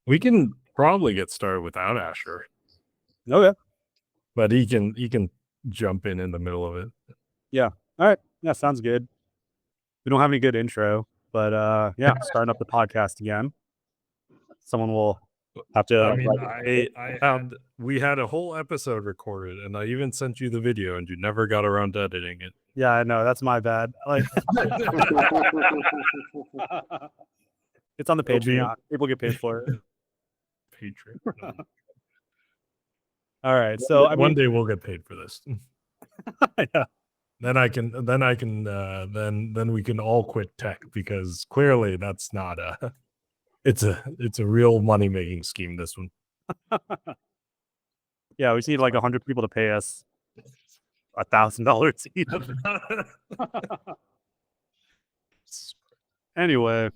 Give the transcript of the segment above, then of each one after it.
We can probably get started without Asher, Okay. but he can jump in the middle of it. Yeah. All right. Yeah, sounds good. We don't have any good intro, but yeah, starting up the podcast again. Someone will have to. I mean, we had a whole episode recorded, and I even sent you the video, and you never got around to editing it. Yeah, I know. That's my bad. Like, it's on the Patreon. People get paid for it. Patreon. All right. So One day we'll get paid for this. Yeah. Then we can all quit tech, because clearly that's not it's a real money making scheme, this one. Yeah, we just need like 100 people to pay us $1,000 each. Anyway,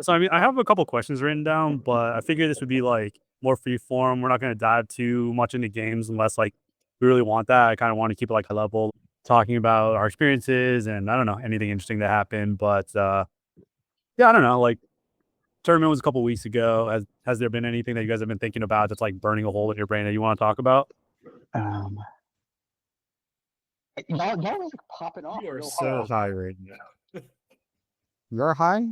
so I mean, I have a couple questions written down, but I figured this would be like more free form. We're not going to dive too much into games unless like we really want that. I kind of want to keep it like high level, talking about our experiences and I don't know, anything interesting that happened. But yeah, I don't know. Like, tournament was a couple weeks ago. Has there been anything that you guys have been thinking about that's like burning a hole in your brain that you want to talk about? Y'all was like popping off. You are real so hard. high right now. You're high?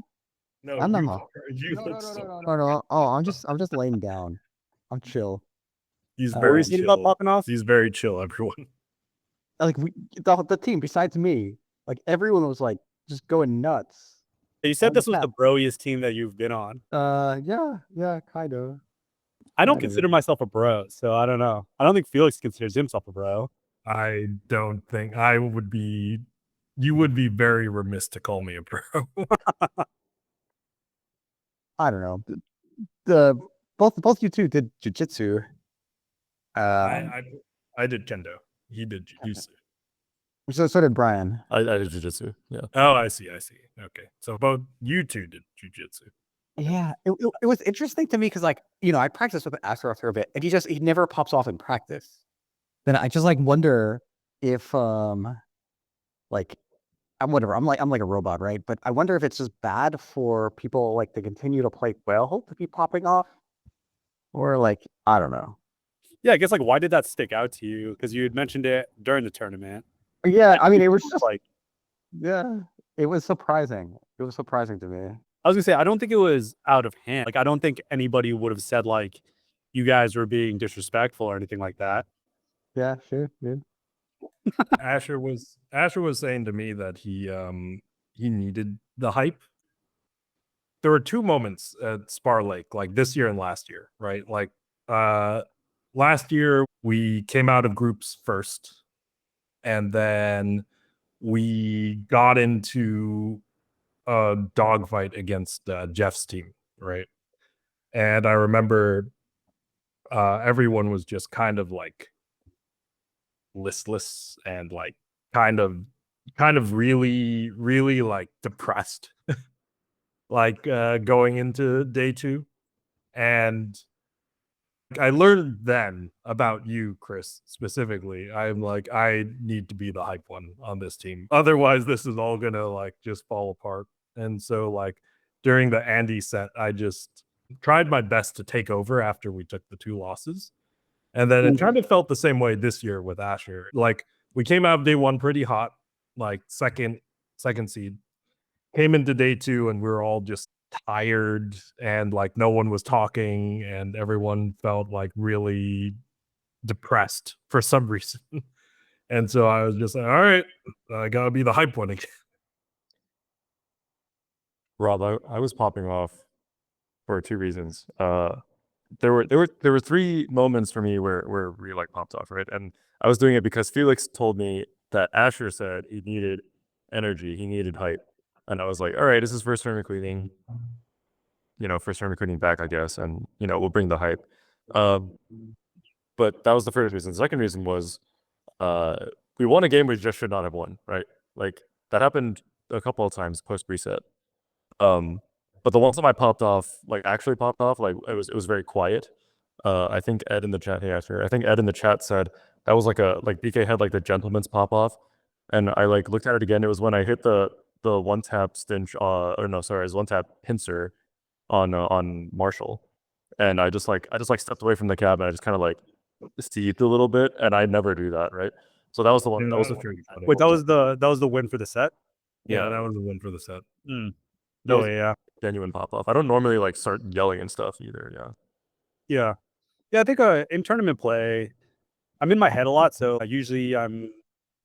No, I'm not you high. are. You No, look no, so. no, no, Oh no. no! Oh, I'm just laying down. I'm chill. He's What were very you saying about chill. popping off? He's very chill, everyone. Like the team besides me, like everyone was like just going nuts. You said Holy this was crap. the broiest team that you've been on. Yeah, kind of. I don't Kind of. consider myself a bro, so I don't know. I don't think Felix considers himself a bro. I don't think I would be. You would be very remiss to call me a pro. I don't know. The both you two did jujitsu. I did kendo. He did jiu-jitsu. So did Brian. I did jiu-jitsu. Yeah. Oh, I see. Okay, so both you two did jiu-jitsu. Yeah, it was interesting to me because, like, I practiced with Asher after a bit, and he never pops off in practice. Then I just like wonder if like I'm whatever. I'm like a robot, right? But I wonder if it's just bad for people like to continue to play well to be popping off, or like I don't know. Yeah, I guess like why did that stick out to you? Because you had mentioned it during the tournament. Yeah, I mean it was just Like, yeah, it was surprising. It was surprising to me. I was gonna say, I don't think it was out of hand. Like, I don't think anybody would have said like you guys were being disrespectful or anything like that. Yeah, sure, dude. Asher was saying to me that he needed the hype. There were two moments at Spar Lake, like this year and last year, right? Like last year we came out of groups first, and then we got into a dogfight against Jeff's team, right? And I remember everyone was just kind of like listless and like kind of really like depressed like going into day 2. And I learned then about you, Chris, specifically. I'm like, I need to be the hype one on this team, otherwise this is all gonna like just fall apart. And so like during the Andy set, I just tried my best to take over after we took the 2 losses. And then it kind of felt the same way this year with Asher. Like we came out of day 1 pretty hot, like second seed. Came into day 2 and we were all just tired and like no one was talking and everyone felt like really depressed for some reason. And so I was just like, all right, I gotta be the hype one again. Rob, I was popping off for 2 reasons. There were 3 moments for me where we like popped off, right? And I was doing it because Felix told me that Asher said he needed energy, he needed hype. And I was like, all right, this is first tournament queening. First tournament queening back, I guess, and we'll bring the hype. But that was the first reason. The second reason was we won a game we just should not have won, right? Like that happened a couple of times post reset. But the one time I popped off, like actually popped off, like it was very quiet. I think Ed in the chat, hey Asher, I think Ed in the chat said that was like BK had like the gentleman's pop off, and I like looked at it again. It was when I hit the one tap stinch, or no, sorry, it was one tap pincer on Marshall, and I just like stepped away from the cab and I just kind of like seethed a little bit, and I never do that, right? So that was the one. Yeah, That was the that was one. pretty funny. Wait, that was the win for the set. Yeah, Yeah, that was the win for the set. No, was- yeah, genuine pop off. I don't normally like start yelling and stuff either. Yeah. yeah, yeah. I think in tournament play, I'm in my head a lot, so usually I'm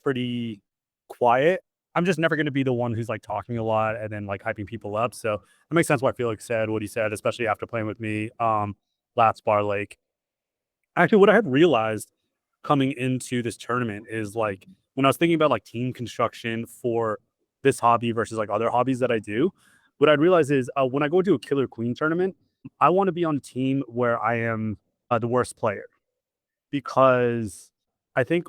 pretty quiet. I'm just never going to be the one who's like talking a lot and then like hyping people up. So it makes sense why Felix said what he said, especially after playing with me last bar. Like, actually, what I had realized coming into this tournament is like when I was thinking about like team construction for this hobby versus like other hobbies that I do, what I'd realize is when I go to a Killer Queen tournament, I want to be on a team where I am the worst player, because I think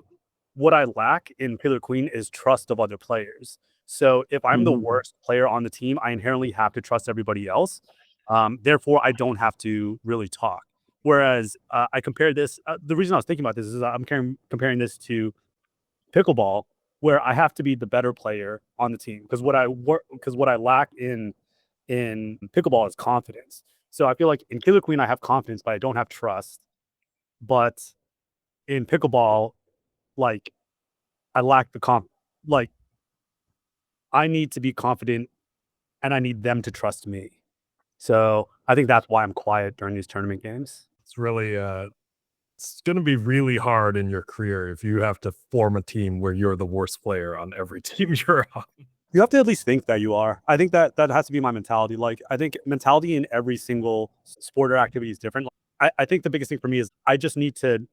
what I lack in Killer Queen is trust of other players. So if I'm the worst player on the team, I inherently have to trust everybody else. Therefore, I don't have to really talk. Whereas I compare this, the reason I was thinking about this is I'm comparing this to pickleball, where I have to be the better player on the team, because what I lack in pickleball is confidence. So I feel like in Killer Queen I have confidence, but I don't have trust. But in pickleball, like I lack the like I need to be confident and I need them to trust me. So I think that's why I'm quiet during these tournament games. It's really it's going to be really hard in your career if you have to form a team where you're the worst player on every team you're on. You have to at least think that you are. I think that has to be my mentality. Like, I think mentality in every single sport or activity is different. I think the biggest thing for me is I just need to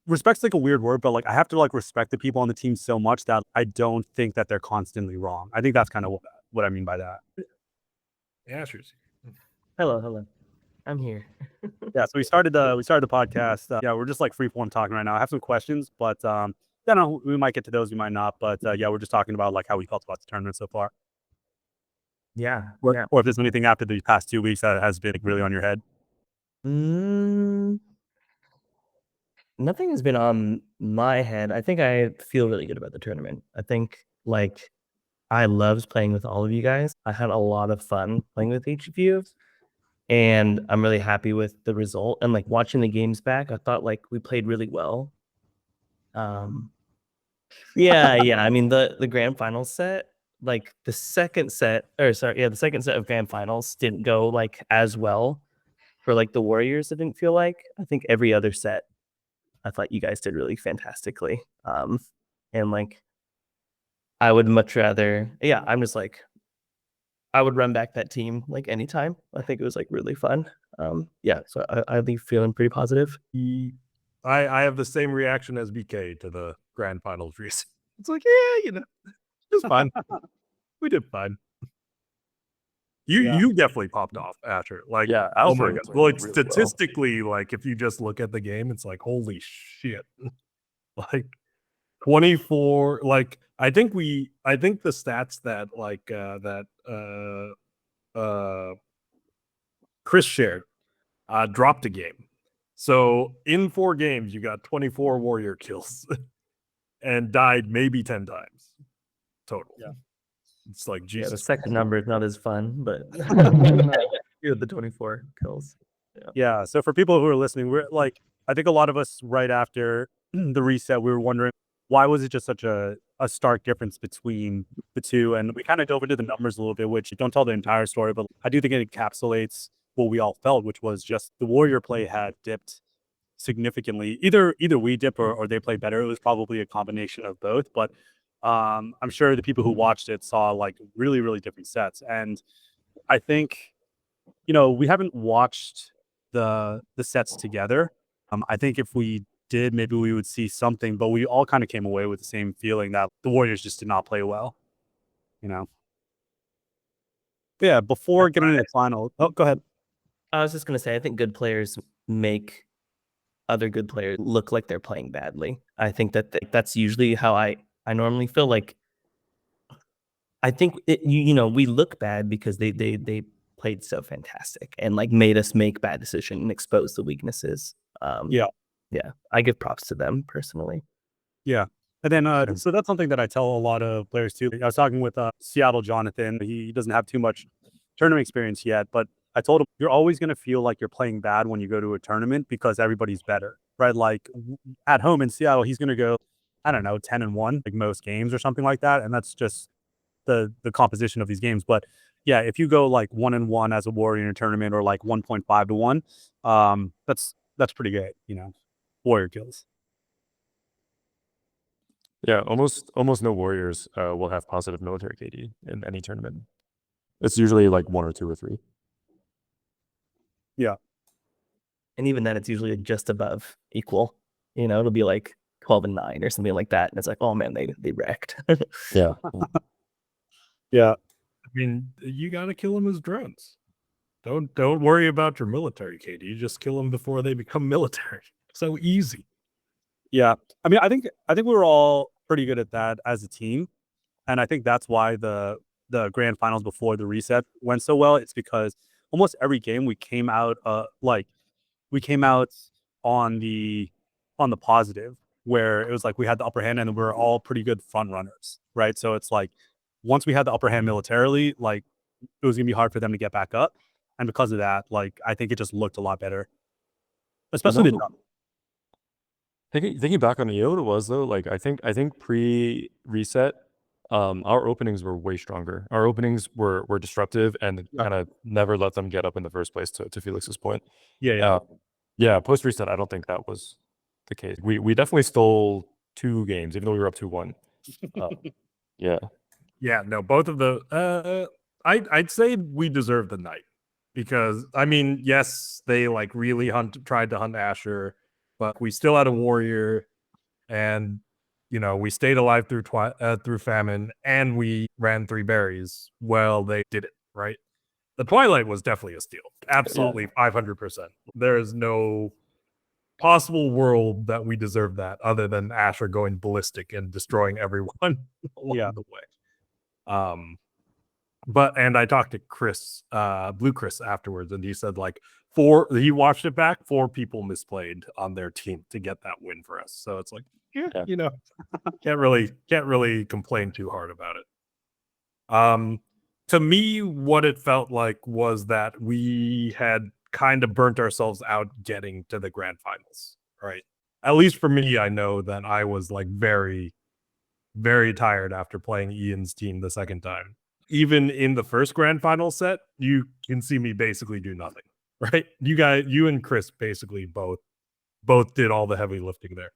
respect's like a weird word, but like I have to like respect the people on the team so much that I don't think that they're constantly wrong. I think that's kind of what I mean by that. Yeah, sure. Hello. I'm here. Yeah, so we started the podcast. Yeah, we're just like free form talking right now. I have some questions, but I don't know, we might get to those, we might not. But yeah, we're just talking about like how we felt about the tournament so far. Yeah. Or if there's anything after the past 2 weeks that has been like, really on your head. Nothing has been on my head. I think I feel really good about the tournament. I think like I loved playing with all of you guys. I had a lot of fun playing with each of you. And I'm really happy with the result. And like watching the games back, I thought like we played really well. Yeah. I mean the grand finals set, like the second set of grand finals didn't go like as well for like the Warriors. It didn't feel like. I think every other set I thought you guys did really fantastically. And like I would much rather, I'm just like I would run back that team like anytime. I think it was like really fun. So I leave feeling pretty positive. I have the same reaction as BK to the grand finals race. It's like, yeah, it's fine. We did fine. You definitely popped off after. Like, Yeah, oh my Alfred god. played Well, really well. statistically, like if you just look at the game, it's like, holy shit. Like 24, like I think the stats that like Chris shared dropped a game. So in 4 games, you got 24 warrior kills and died maybe 10 times total. Yeah. It's like The Jesus. second number is not as fun, but you had the 24 kills. Yeah. So for people who are listening, we're like, I think a lot of us right after the reset, we were wondering why was it just such a stark difference between the two? And we kind of dove into the numbers a little bit, which don't tell the entire story, but I do think it encapsulates what we all felt, which was just the warrior play had dipped significantly. Either we dip or they play better. It was probably a combination of both, but I'm sure the people who watched it saw like really, really different sets. And I think, we haven't watched the sets together. I think if we did, maybe we would see something, but we all kind of came away with the same feeling that the Warriors just did not play well. But yeah, before getting to the final. Oh, go ahead. I was just gonna say, I think good players make other good players look like they're playing badly. I think that that's usually how I normally feel. Like I think we look bad because they played so fantastic and like made us make bad decisions and expose the weaknesses. Yeah, I give props to them personally. Yeah. And then, so that's something that I tell a lot of players too. I was talking with Seattle Jonathan. He doesn't have too much tournament experience yet, but I told him, you're always going to feel like you're playing bad when you go to a tournament because everybody's better, right? Like at home in Seattle, he's going to go, I don't know, 10-1, like most games or something like that. And that's just the composition of these games. But yeah, if you go like 1-1 as a warrior in a tournament or like 1.5 to 1, that's pretty good, warrior kills. Yeah, almost no warriors will have positive military KD in any tournament. It's usually like 1 or 2 or 3. And even then, it's usually just above equal. It'll be like 12-9 or something like that, and it's like, oh man, they wrecked. Yeah. Yeah. I mean, you got to kill them as drones. Don't worry about your military, KD. You just kill them before they become military. So easy. Yeah. I mean, I think we were all pretty good at that as a team. And I think that's why the grand finals before the reset went so well. It's because almost every game we came out on the positive, where it was like we had the upper hand and we were all pretty good front runners, right? So it's like once we had the upper hand militarily, like it was gonna be hard for them to get back up. And because of that, like I think it just looked a lot better. Especially the Thinking back on the Yoda was though, like I think pre-reset, our openings were way stronger. Our openings were disruptive and kind of never let them get up in the first place. To Felix's point, yeah. Post reset, I don't think that was the case. We definitely stole 2 games, even though we were up 2-1. Yeah. Yeah, no, both of the I'd say we deserve the night because I mean, yes, they like really tried to hunt Asher, but we still had a warrior, and we stayed alive through famine, and we ran 3 berries. Well, they did it right. The Twilight was definitely a steal, absolutely 500%. There is no possible world that we deserve that other than Asher going ballistic and destroying everyone along the way. And I talked to Chris, Blue Chris, afterwards, and he said like he watched it back, 4 people misplayed on their team to get that win for us. So it's like, can't really complain too hard about it. To me, what it felt like was that we had kind of burnt ourselves out getting to the grand finals, right? At least for me, I know that I was like very, very tired after playing Ian's team the second time. Even in the first grand final set, you can see me basically do nothing, right? You and Chris basically both did all the heavy lifting there.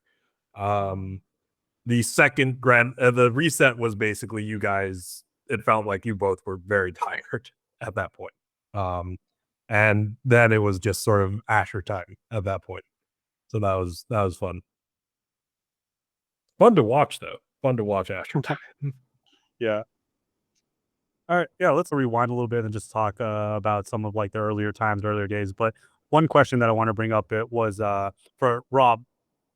The second the reset was basically you guys. It felt like you both were very tired at that point. And then it was just sort of Asher time at that point. So that was fun. Fun to watch though. Fun to watch Asher time. Yeah. All right. Yeah. Let's rewind a little bit and just talk about some of like the earlier times, earlier days. But one question that I want to bring up was for Rob.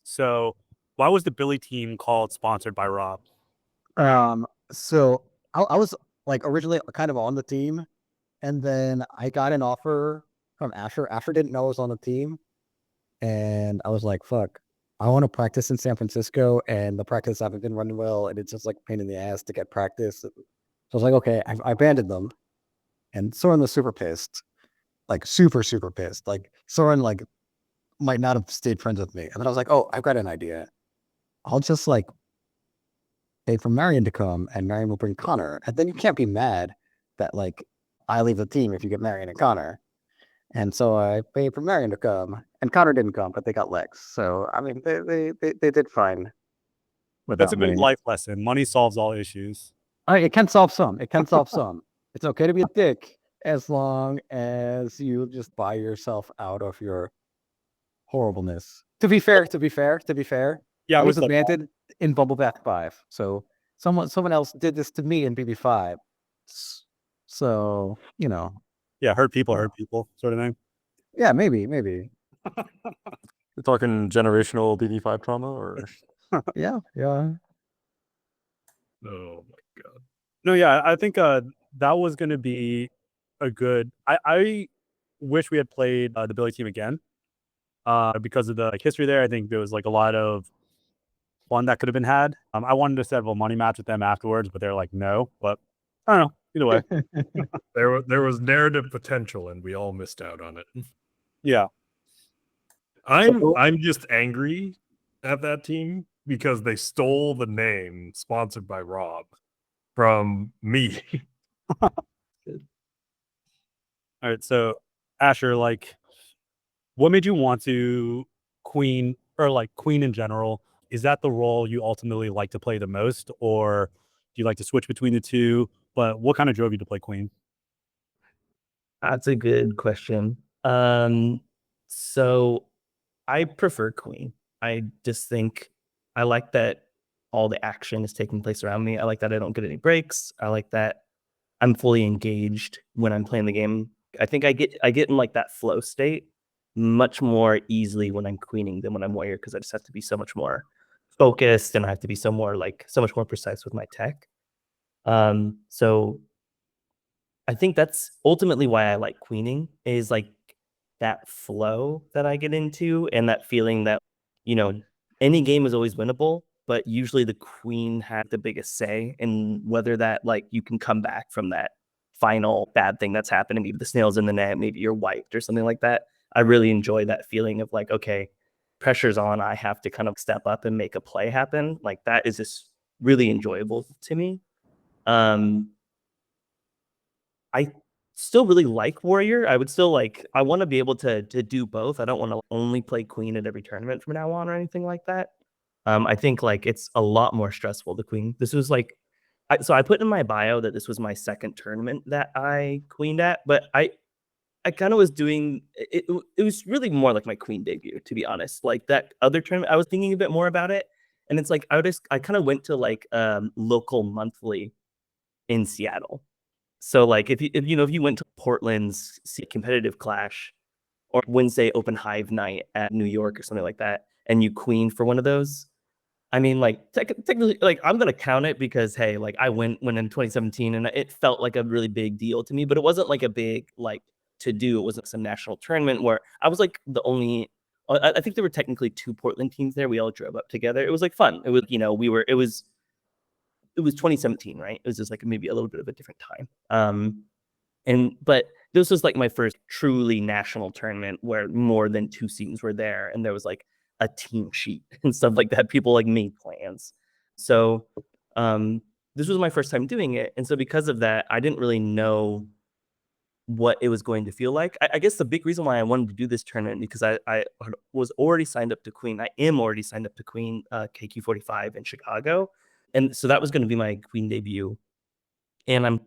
So why was the Billy team called Sponsored by Rob? So I was like originally kind of on the team, and then I got an offer from Asher. Asher didn't know I was on the team, and I was like, "Fuck, I want to practice in San Francisco, and the practice haven't been running well, and it's just like a pain in the ass to get practice." So I was like, "Okay," I abandoned them, and Soren was super pissed, like super pissed. Like Soren like might not have stayed friends with me, and then I was like, "Oh, I've got an idea. I'll just like pay for Marion to come, and Marion will bring Connor, and then you can't be mad that like I leave the team if you get Marion and Connor." And so I paid for Marion to come, and Connor didn't come, but they got Lex. So I mean, they did fine without That's a good me. life lesson. Money solves all issues. It can solve some. It can solve some. It's okay to be a dick as long as you just buy yourself out of your horribleness. To be fair, Yeah, I was like, abandoned in Bubble Bath 5. So someone else did this to me in BB5. So, yeah, hurt people sort of thing. yeah, maybe. We're talking generational BD5 trauma, or Yeah. Oh my god. No, yeah, I think that was going to be a good. I wish we had played the Billy team again because of the like history there. I think there was like a lot of fun that could have been had. I wanted to set up a money match with them afterwards, but they're like, no. But I don't know. Either way, There was narrative potential, and we all missed out on it. yeah. I'm just angry at that team because they stole the name sponsored by Rob from me. All right, so Asher, like, what made you want to queen or like queen in general? Is that the role you ultimately like to play the most, or do you like to switch between the two? But what kind of drove you to play queen? That's a good question. So I prefer queen. I just think I like that all the action is taking place around me. I like that I don't get any breaks. I like that I'm fully engaged when I'm playing the game. I think I get in like that flow state much more easily when I'm queening than when I'm warrior, because I just have to be so much more focused and I have to be so much more precise with my tech. So I think that's ultimately why I like queening, is like that flow that I get into and that feeling that, you know, any game is always winnable, but usually the queen had the biggest say in whether that, like, you can come back from that final bad thing that's happening. Maybe the snail's in the net, maybe you're wiped or something like that. I really enjoy that feeling of like, okay, pressure's on. I have to kind of step up and make a play happen. Like, that is just really enjoyable to me. I still really like warrior. I would still like, I want to be able to do both. I don't want to only play queen at every tournament from now on or anything like that. I think like it's a lot more stressful to queen. This was like, so I put in my bio that this was my second tournament that I queened at, but I kind of was doing it. It was really more like my queen debut, to be honest. Like that other tournament, I was thinking a bit more about it, and it's like I kind of went to like local monthly in Seattle. So like if you went to Portland's competitive clash or Wednesday open hive night at New York or something like that, and you queened for one of those, I mean, like technically, like I'm gonna count it because hey, like I went when in 2017, and it felt like a really big deal to me, but it wasn't like a big like to do. It wasn't some national tournament where I was like the only. I think there were technically two Portland teams there. We all drove up together. It was like fun. It was it was 2017, right? It was just like maybe a little bit of a different time. But this was like my first truly national tournament where more than two teams were there, and there was like a team sheet and stuff like that. People like made plans. So this was my first time doing it. And so because of that, I didn't really know what it was going to feel like. I guess the big reason why I wanted to do this tournament because I was already signed up to Queen. I am already signed up to Queen KQ45 in Chicago. And so that was going to be my Queen debut. And I'm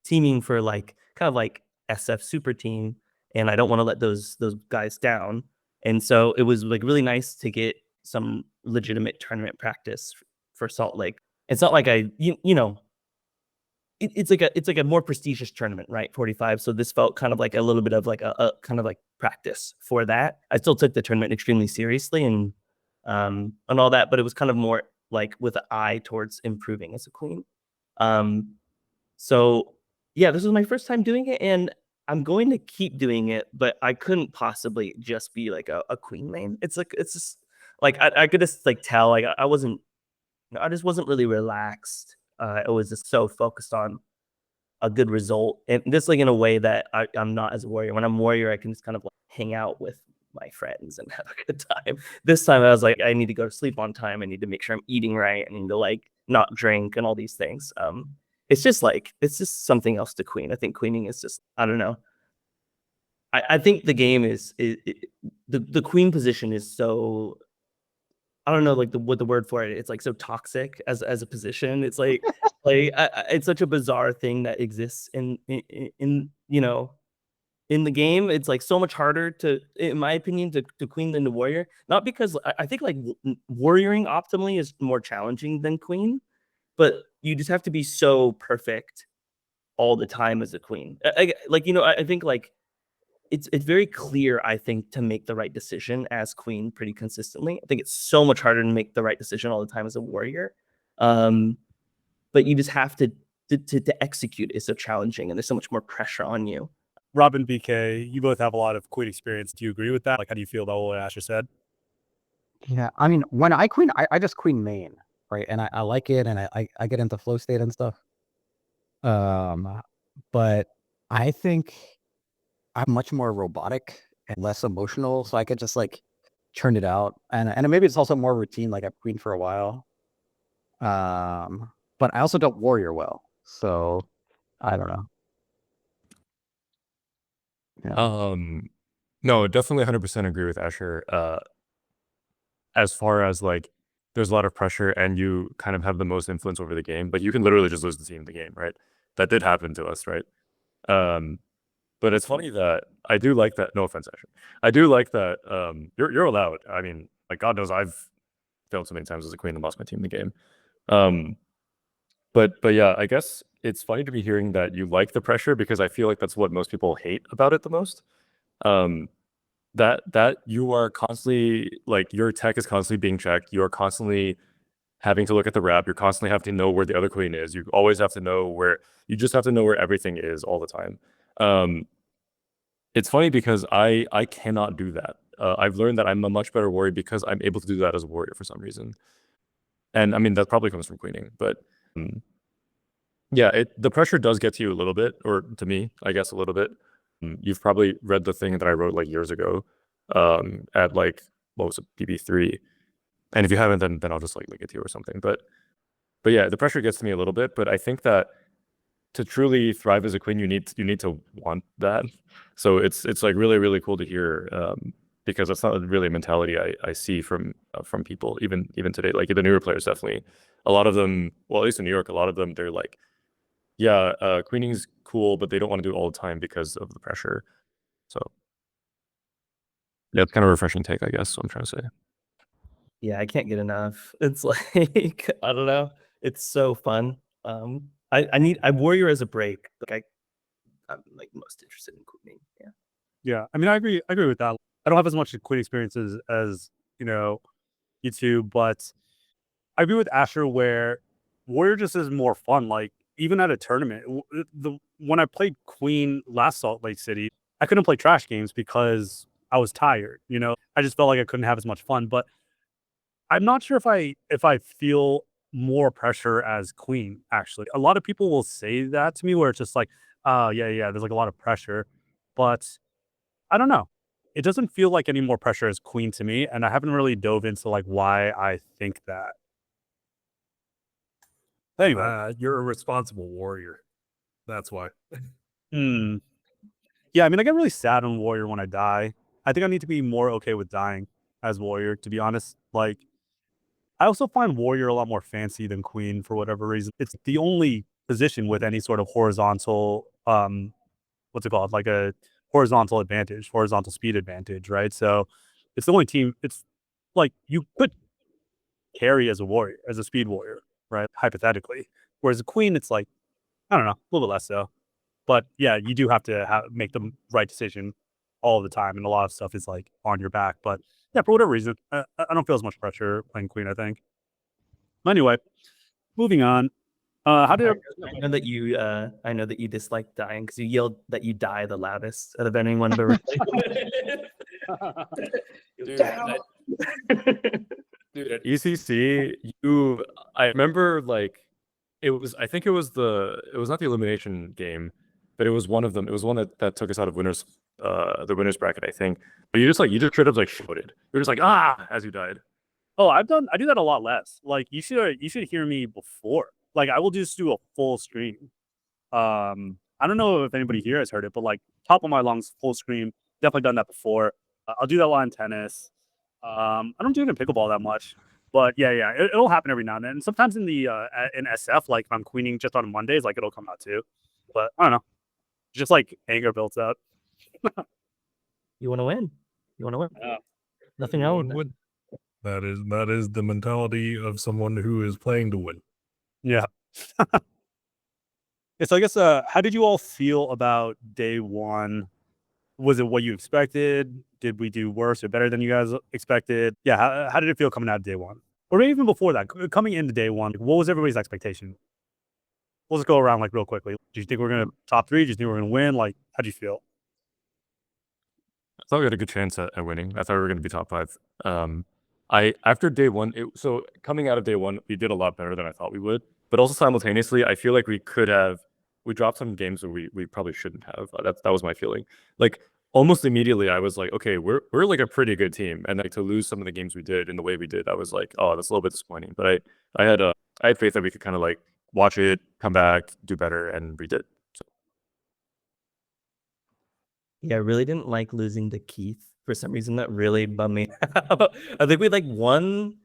teaming for like kind of like SF super team. And I don't want to let those guys down. And so it was like really nice to get some legitimate tournament practice for Salt Lake. It's not like it's like a more prestigious tournament, right? 45. So this felt kind of like a little bit of like a kind of like practice for that. I still took the tournament extremely seriously and all that, but it was kind of more like with an eye towards improving as a queen. So yeah, this was my first time doing it, and I'm going to keep doing it, but I couldn't possibly just be like a queen main. It's just like I could just like tell like I just wasn't really relaxed. I was just so focused on a good result, and just like in a way that I'm not as a warrior. When I'm warrior, I can just kind of like hang out with my friends and have a good time. This time, I was like, I need to go to sleep on time. I need to make sure I'm eating right. I need to like not drink and all these things. It's just something else to queen. I think queening is just I don't know. I think the game the queen position is so I don't know, like what the word for it. It's like so toxic as a position. It's like it's such a bizarre thing that exists in in the game. It's like so much harder to, in my opinion, to queen than to warrior. Not because I think like warrioring optimally is more challenging than queen, but you just have to be so perfect all the time as a queen. I think like it's very clear, I think, to make the right decision as queen pretty consistently. I think it's so much harder to make the right decision all the time as a warrior. But you just have to execute is so challenging, and there's so much more pressure on you. Rob and BK, you both have a lot of queen experience. Do you agree with that? Like, how do you feel about what Asher said? Yeah, I mean, when I queen, I just queen main, right? And I like it, and I get into flow state and stuff. but I think I'm much more robotic and less emotional, so I could just like churn it out. And maybe it's also more routine, like I've queened for a while. But I also don't warrior well, so I don't know. Yeah. No, definitely 100% agree with Asher. As far as like, there's a lot of pressure and you kind of have the most influence over the game, but you can literally just lose the team in the game, right? That did happen to us, right? But it's funny that I do like that. No offense, Asher. I do like that. You're allowed. I mean, like God knows I've failed so many times as a queen and lost my team in the game. But yeah, I guess it's funny to be hearing that you like the pressure because I feel like that's what most people hate about it the most. That you are constantly like your tech is constantly being checked. You are constantly having to look at the wrap. You're constantly having to know where the other queen is. You always have to know where you just have to know where everything is all the time. It's funny because I cannot do that. I've learned that I'm a much better warrior because I'm able to do that as a warrior for some reason. And I mean that probably comes from queening, but yeah, the pressure does get to you a little bit, or to me, I guess a little bit. You've probably read the thing that I wrote like years ago, at like what was it, PB3. And if you haven't, then I'll just like link it to you or something. But yeah, the pressure gets to me a little bit. But I think that to truly thrive as a queen, you need to want that. So it's like really cool to hear, because that's not really a mentality I see from people even today. Like the newer players, definitely, a lot of them. Well, at least in New York, a lot of them they're like, yeah, queening's cool, but they don't want to do it all the time because of the pressure. So yeah, it's kind of a refreshing take, I guess. What I'm trying to say. Yeah, I can't get enough. It's like I don't know. It's so fun. I warrior as a break. Like I'm like most interested in queening. Yeah. Yeah, I mean, I agree with that. I don't have as much queen experiences as you two, but I agree with Asher where warrior just is more fun. Like even at a tournament, when I played queen last Salt Lake City, I couldn't play trash games because I was tired. I just felt like I couldn't have as much fun. But I'm not sure if I feel more pressure as queen. Actually, a lot of people will say that to me, where it's just like, oh yeah, there's like a lot of pressure, but I don't know. It doesn't feel like any more pressure as queen to me, and I haven't really dove into like why I think that. Anyway, You're a responsible warrior. That's why. Yeah, I mean, I get really sad on warrior when I die. I think I need to be more okay with dying as warrior, to be honest. Like, I also find warrior a lot more fancy than queen for whatever reason. It's the only position with any sort of horizontal, what's it called? Like a horizontal advantage, horizontal speed advantage, right? So it's the only team. It's like you could carry as a warrior, as a speed warrior, right? Hypothetically. Whereas a queen, it's like, I don't know, a little bit less so. But yeah, you do have to make the right decision all the time. And a lot of stuff is like on your back. But yeah, for whatever reason, I don't feel as much pressure playing queen, I think. Anyway, moving on. How did I know that you dislike dying because you yelled that you die the loudest out of anyone I've ever played. Dude, at ECC, I remember like I think it was not the elimination game, but it was one of them. It was one that took us out of the winners bracket, I think. But you just straight up like shouted. You're just like, ah, as you died. Oh, I do that a lot less. Like you should hear me before. Like I will just do a full stream. I don't know if anybody here has heard it, but like top of my lungs, full scream. Definitely done that before. I'll do that a lot in tennis. I don't do it in pickleball that much, but yeah, it'll happen every now and then. And sometimes in the in SF, like if I'm queening just on Mondays, like it'll come out too. But I don't know, just like anger builds up. You want to win. You want to win. Yeah. Nothing else. That is the mentality of someone who is playing to win. Yeah. So I guess how did you all feel about day one? Was it what you expected? Did we do worse or better than you guys expected? Yeah, how did it feel coming out of day one? Or even before that, coming into day one, what was everybody's expectation? We'll just go around like real quickly. Do you think we're gonna top 3? Do you think we're gonna win? Like, how do you feel? I thought we had a good chance at winning. I thought we were going to be top 5. After day one, so coming out of day one, we did a lot better than I thought we would. But also simultaneously, I feel like we could have we dropped some games where we probably shouldn't have. That was my feeling. Like almost immediately, I was like, okay, we're like a pretty good team, and like to lose some of the games we did in the way we did, I was like, oh, that's a little bit disappointing. But I had faith that we could kind of like watch it, come back, do better, and we did. So. Yeah, I really didn't like losing to Keith. For some reason, that really bummed me out. I think we like won.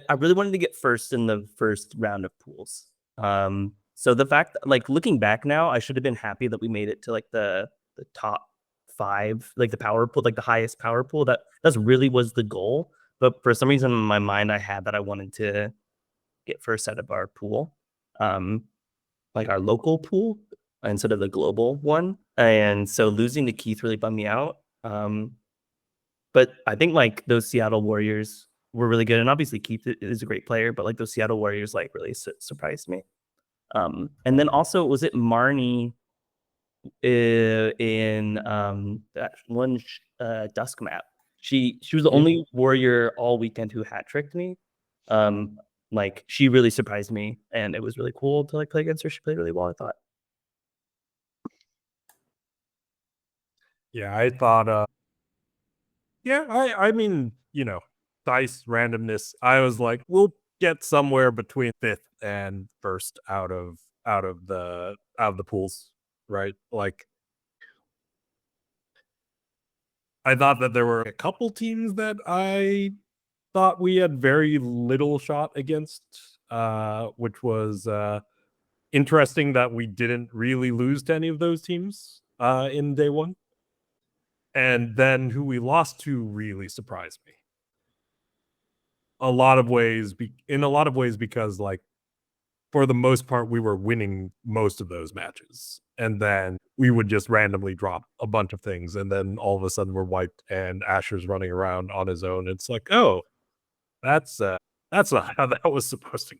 I really wanted to get first in the first round of pools. So the fact that, like, looking back now, I should have been happy that we made it to like the top 5, like the power pool, like the highest power pool. That's really was the goal. But for some reason in my mind, I had that I wanted to get first out of our pool, like our local pool instead of the global one. And so losing to Keith really bummed me out. But I think like those Seattle Warriors were really good. And obviously Keith is a great player, but like those Seattle Warriors like really surprised me. And then also, was it Marnie in that one Dusk map? She was the only Warrior all weekend who hat tricked me. Like she really surprised me, and it was really cool to like play against her. She played really well, I thought. Yeah, I thought yeah, I mean, dice randomness. I was like, we'll get somewhere between 5th and 1st out of the pools, right? Like I thought that there were a couple teams that I thought we had very little shot against, which was interesting that we didn't really lose to any of those teams in day one. And then who we lost to really surprised me. In a lot of ways, because like for the most part, we were winning most of those matches. And then we would just randomly drop a bunch of things. And then all of a sudden we're wiped and Asher's running around on his own. It's like, oh, that's not how that was supposed to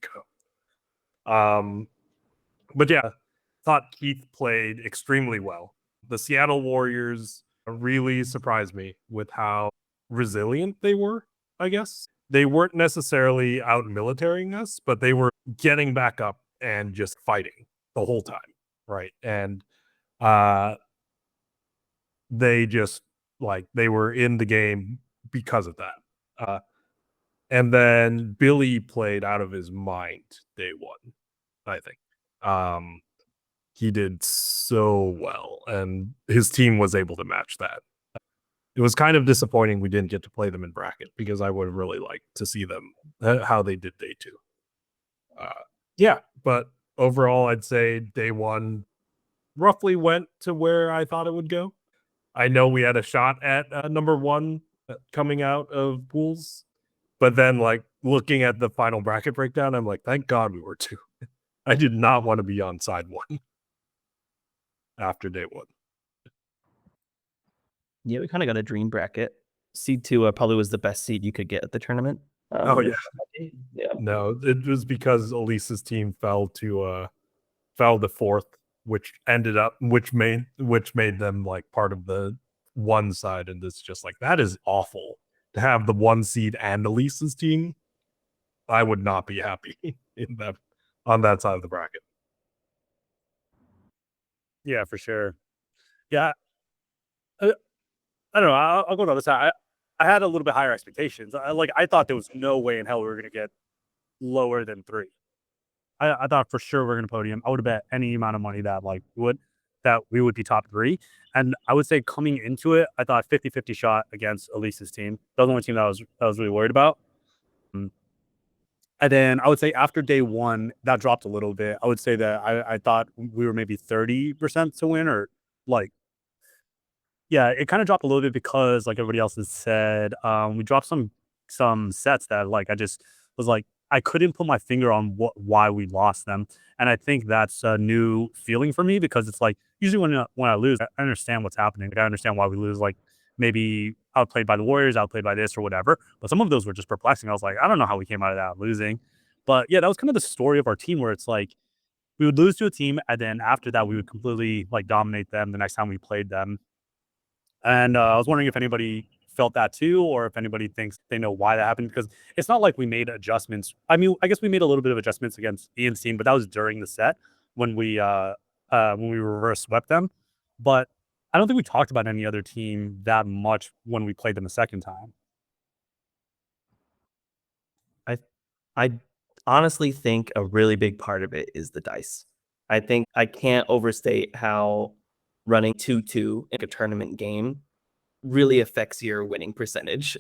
go. But yeah, thought Keith played extremely well. The Seattle Warriors really surprised me with how resilient they were, I guess. They weren't necessarily out militarying us, but they were getting back up and just fighting the whole time, right? And they just like they were in the game because of that. And then Billy played out of his mind day one, I think. He did so well, and his team was able to match that. It was kind of disappointing we didn't get to play them in bracket because I would have really liked to see them how they did day 2. Yeah, but overall, I'd say day 1 roughly went to where I thought it would go. I know we had a shot at number 1 coming out of pools, but then like looking at the final bracket breakdown, I'm like, thank God we were 2. I did not want to be on side 1 after day 1. Yeah, we kind of got a dream bracket. Seed 2 probably was the best seed you could get at the tournament. Oh yeah. Yeah. No, it was because Elise's team fell to 4th, which made them like part of the 1 side, and it's just like that is awful to have the 1 seed and Elise's team. I would not be happy on that side of the bracket. Yeah, for sure. Yeah, I don't know. I'll go to the other side. I had a little bit higher expectations. I thought there was no way in hell we were going to get lower than 3. I thought for sure we are going to podium. I would have bet any amount of money that we would be top 3. And I would say coming into it, I thought 50-50 shot against Elise's team. That was the only team that I was really worried about. And then I would say after day 1, that dropped a little bit. I would say that I thought we were maybe 30% to win, or like, yeah, it kind of dropped a little bit because like everybody else has said, we dropped some sets that like I just was like, I couldn't put my finger on why we lost them. And I think that's a new feeling for me because it's like usually when I lose, I understand what's happening. Like, I understand why we lose. Like maybe outplayed by the Warriors, outplayed by this or whatever. But some of those were just perplexing. I was like, I don't know how we came out of that losing. But yeah, that was kind of the story of our team where it's like we would lose to a team and then after that we would completely like dominate them the next time we played them. And I was wondering if anybody felt that too, or if anybody thinks they know why that happened, because it's not like we made adjustments. I mean, I guess we made a little bit of adjustments against Ian's team, but that was during the set when we when we reverse swept them. But I don't think we talked about any other team that much when we played them the second time. I honestly think a really big part of it is the dice. I think I can't overstate how running 2-2 in a tournament game really affects your winning percentage.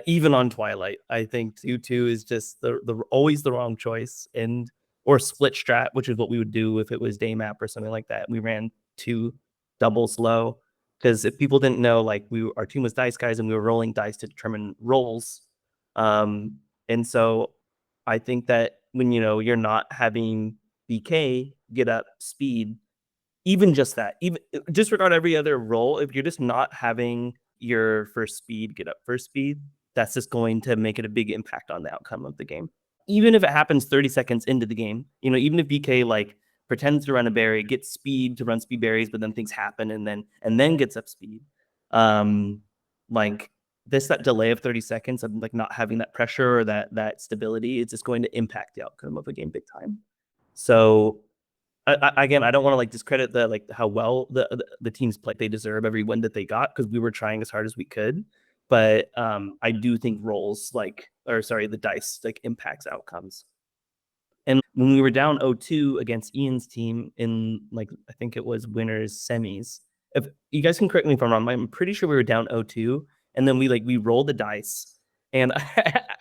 Even on Twilight, I think 2-2 is just the always the wrong choice. Or split strat, which is what we would do if it was day map or something like that. We ran 2 doubles low. Because if people didn't know, like our team was dice guys and we were rolling dice to determine rolls. And so I think that when you're not having BK get up speed, even just that, even disregard every other roll, if you're just not having your first speed get up first speed, that's just going to make it a big impact on the outcome of the game. Even if it happens 30 seconds into the game, even if BK like pretends to run a berry, gets speed to run speed berries, but then things happen and then gets up speed. Like that delay of 30 seconds of like not having that pressure or that stability, it's just going to impact the outcome of a game big time. So again, I don't want to like discredit how well the teams played. They deserve every win that they got because we were trying as hard as we could. But I do think the dice like impacts outcomes. And when we were down 0-2 against Ian's team in I think it was winners semis. If you guys can correct me if I'm wrong, I'm pretty sure we were down 0-2, and then we rolled the dice, and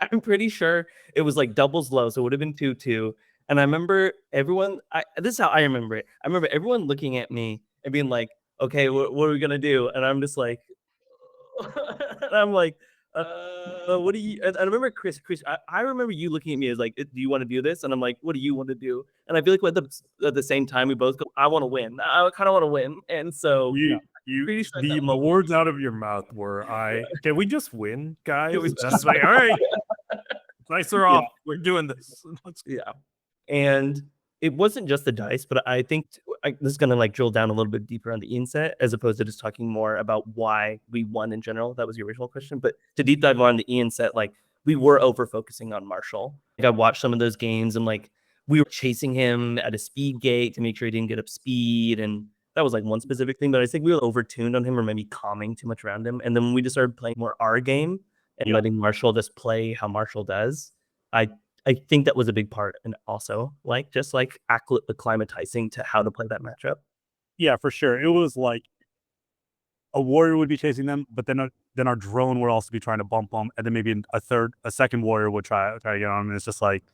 I'm pretty sure it was like doubles low, so it would have been 2-2. And I remember everyone. This is how I remember it. I remember everyone looking at me and being like, "Okay, what are we gonna do?" And I'm just like, and I'm like, what do you? And I remember Chris. I remember you looking at me as like, "Do you want to do this?" And I'm like, "What do you want to do?" And I feel like at the same time, we both go, "I want to win. I kind of want to win." And so pretty sure at that the moment- words out of your mouth were, can we just win, guys? That's like, all right, dice are off. We're doing this. Yeah. And it wasn't just the dice, but I think this is going to like drill down a little bit deeper on the inset as opposed to just talking more about why we won in general. That was your original question. But to deep dive on the Ian set, like we were over focusing on Marshall. Like I watched some of those games and like we were chasing him at a speed gate to make sure he didn't get up speed. And that was like one specific thing. But I think we were overtuned on him or maybe calming too much around him. And then when we just started playing more our game and letting Marshall just play how Marshall does, I think that was a big part, and also like just like acclimatizing to how to play that matchup. Yeah, for sure. It was like a warrior would be chasing them, but then our drone would also be trying to bump them, and then maybe a second warrior would try to get on them. And it's just like,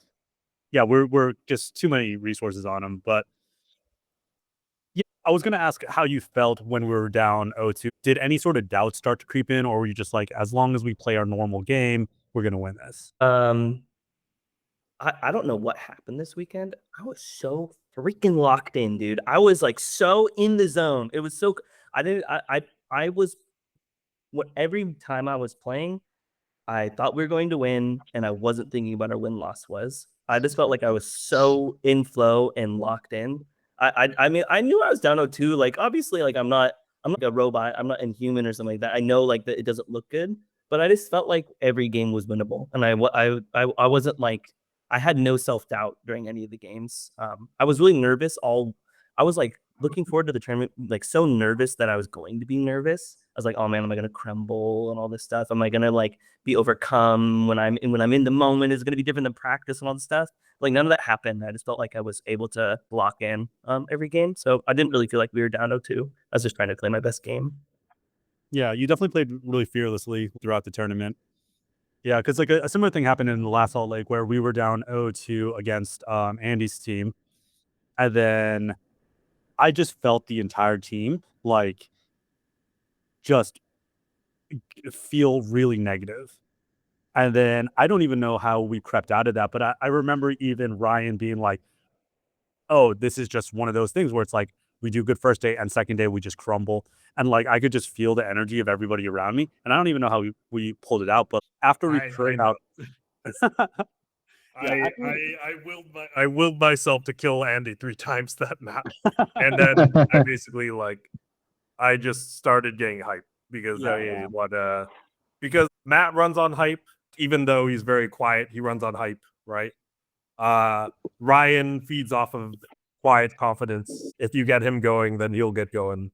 yeah, we're just too many resources on them. But yeah, I was gonna ask how you felt when we were down 0-2. Did any sort of doubt start to creep in, or were you just like, as long as we play our normal game, we're gonna win this? I don't know what happened this weekend. I was so freaking locked in, dude. I was like so in the zone. It was so I was every time I was playing, I thought we were going to win, and I wasn't thinking about our win-loss was. I just felt like I was so in flow and locked in. I mean, I knew I was down 0-2. Like, obviously, like I'm not like a robot. I'm not inhuman or something like that. I know like that it doesn't look good, but I just felt like every game was winnable, and I wasn't like I had no self-doubt during any of the games. I was really nervous. I was like looking forward to the tournament, like so nervous that I was going to be nervous. I was like, oh man, am I gonna crumble and all this stuff? Am I gonna like be overcome when I'm in the moment? Is it gonna be different than practice and all this stuff? Like none of that happened. I just felt like I was able to lock in every game. So I didn't really feel like we were down 0-2. I was just trying to play my best game. Yeah, you definitely played really fearlessly throughout the tournament. Yeah, because like a similar thing happened in the last Salt Lake where we were down 0-2 against Andy's team, and then I just felt the entire team like just feel really negative. And then I don't even know how we crept out of that, but I remember even Ryan being like, oh, this is just one of those things where it's like we do good first day and second day we just crumble. And like I could just feel the energy of everybody around me. And I don't even know how we pulled it out, but after we cleared out I willed myself to kill Andy 3 times that map, and then I basically I just started getting hype because because Matt runs on hype, even though he's very quiet. He runs on hype, right? Ryan feeds off of quiet confidence. If you get him going, then he'll get going.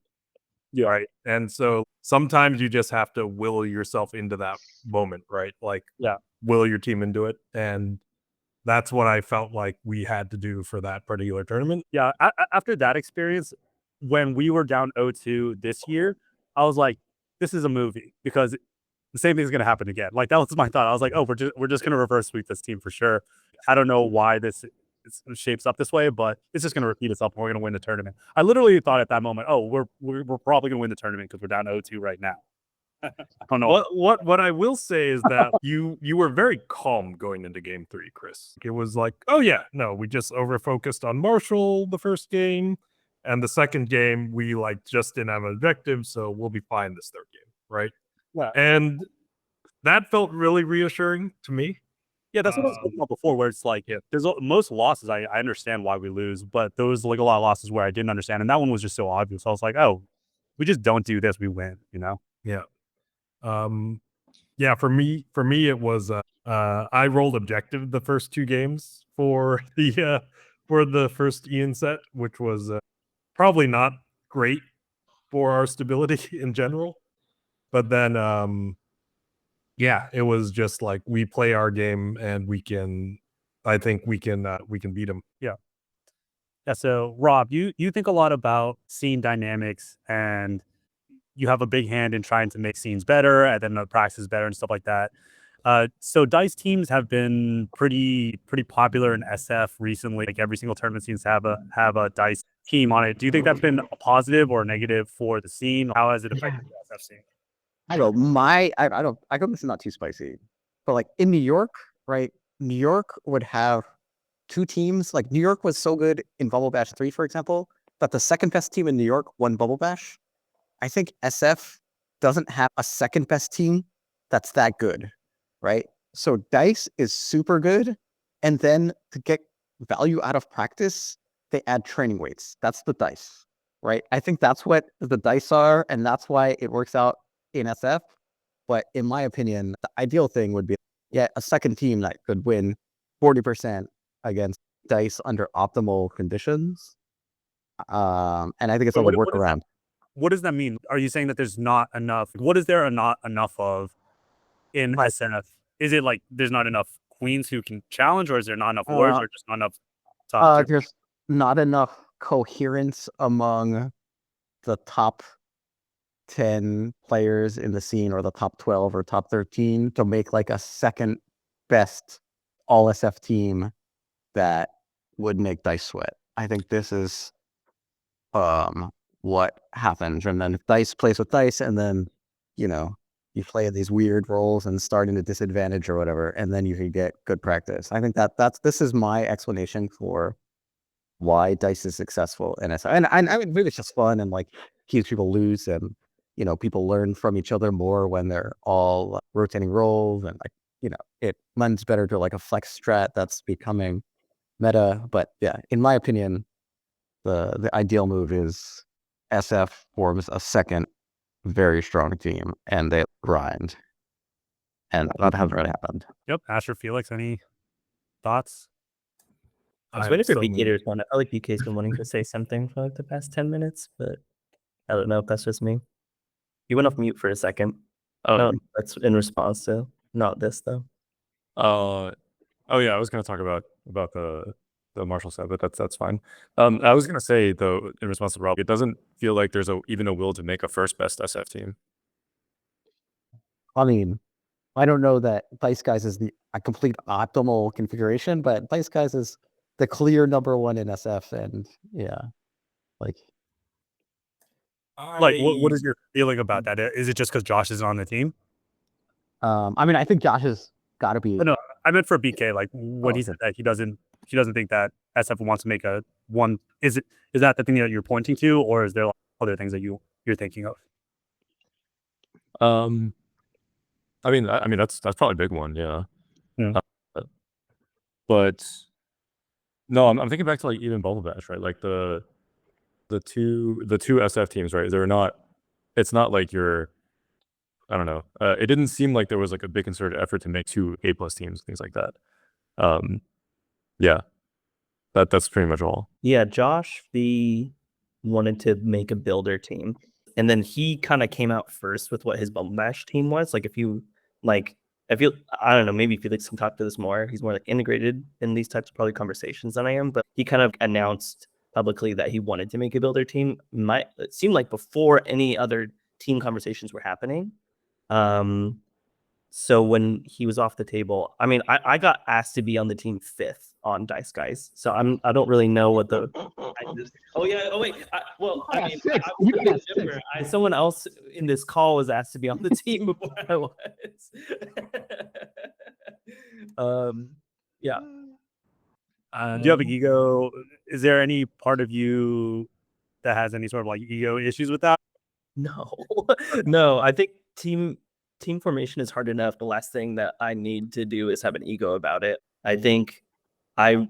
Yeah. Right. And so sometimes you just have to will yourself into that moment, right? Like, Yeah. will your team into it. And that's what I felt like we had to do for that particular tournament. Yeah, after that experience, when we were down 0-2 this year, I was like, "This is a movie," because the same thing's gonna happen again. Like, that was my thought. I was like, "Oh, we're just gonna reverse sweep this team for sure." I don't know why this shapes up this way, but it's just gonna repeat itself, and we're gonna win the tournament. I literally thought at that moment, "Oh, we're probably gonna win the tournament because we're down 0-2 right now." I don't know. What I will say is that you were very calm going into game 3, Chris. It was like, oh yeah, no, we just over focused on Marshall the first game, and the second game we like just didn't have an objective, so we'll be fine this third game, right? Yeah. And that felt really reassuring to me. Yeah, that's what I was talking about before, where it's like, most losses, I understand why we lose, but there was like a lot of losses where I didn't understand, and that one was just so obvious. I was like, oh, we just don't do this, we win, you know? Yeah. Yeah, for me it was I rolled objective the first 2 games for the first Ian set, which was probably not great for our stability in general. But then yeah, it was just like we play our game and I think we can beat them. Yeah, so Rob, you think a lot about scene dynamics, and you have a big hand in trying to make scenes better and then the practice better and stuff like that. So dice teams have been pretty popular in SF recently. Like every single tournament seems to have a dice team on it. Do you think that's been a positive or a negative for the scene? How has it affected the SF scene? I don't know. I hope this is not too spicy, but like in New York, right? New York would have 2 teams. Like New York was so good in Bubble Bash 3, for example, that the second best team in New York won Bubble Bash. I think SF doesn't have a second best team that's that good, right? So Dice is super good, and then to get value out of practice, they add training weights. That's the dice, right? I think that's what the dice are, and that's why it works out in SF. But in my opinion, the ideal thing would be a second team that could win 40% against dice under optimal conditions. And I think it's a workaround. What does that mean? Are you saying that there's not enough? What is there not enough of in SNF? Is it like there's not enough queens who can challenge, or is there not enough warriors, or just not enough top? There's not enough coherence among the top 10 players in the scene, or the top 12 or top 13, to make like a second best all SF team that would make Dice sweat. I think this is what happens. And then if Dice plays with Dice, and then you play these weird roles and start in a disadvantage or whatever, and then you can get good practice. I think this is my explanation for why Dice is successful in SF. And I mean, maybe it's just fun and like keeps people loose, and people learn from each other more when they're all rotating roles, and like it lends better to like a flex strat that's becoming meta. But yeah, in my opinion, the ideal move is SF forms a second very strong team and they grind, and that hasn't really happened. Yep. Asher, Felix, any thoughts? I was waiting for BK to respond. I feel like BK's been wanting to say something for like the past 10 minutes, but I don't know if that's just me. You went off mute for a second. Oh, No, that's in response to not this though. oh yeah, I was gonna talk about the Marshall set, but that's fine. I was gonna say though, in response to Rob, it doesn't feel like there's even a will to make a first best SF team. I mean, I don't know that Dice Guys is a complete optimal configuration, but Dice Guys is the clear number 1 in SF, and yeah, like what is your feeling about that? Is it just because Josh is on the team? I mean, I think Josh has got to be. No, I meant for BK. Like when he said that he doesn't think that SF wants to make a one. Is that the thing that you're pointing to, or is there other things that you're thinking of? I mean that's probably a big one, yeah. Yeah. But no, I'm thinking back to like even Bubble Bash, right? Like the two SF teams, right? It's not like I don't know. It didn't seem like there was like a big concerted effort to make 2 A+ teams, things like that. Yeah. That's pretty much all. Yeah, Josh V wanted to make a builder team, and then he kind of came out first with what his Bumble Bash team was. Like, if you like, I don't know, maybe Felix can talk to this more. He's more like integrated in these types of probably conversations than I am, but he kind of announced publicly that he wanted to make a builder team. It seemed like before any other team conversations were happening. So when he was off the table, I mean, I got asked to be on the team 5th on Dice Guys. So I don't really know what the. You got six. Someone else in this call was asked to be on the team before I was. Yeah. Do you have an ego? Is there any part of you that has any sort of like ego issues with that? No, no. I think team formation is hard enough. The last thing that I need to do is have an ego about it. I think I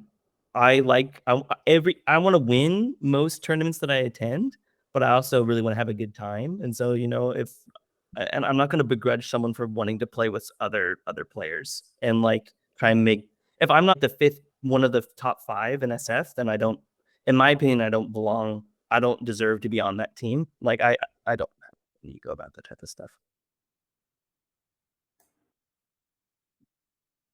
want to win most tournaments that I attend, but I also really want to have a good time. And so, and I'm not going to begrudge someone for wanting to play with other players and like try and make. If I'm not the 5th, one of the top 5 in SF, then I don't. In my opinion, I don't belong. I don't deserve to be on that team. Like I don't have an ego about that type of stuff.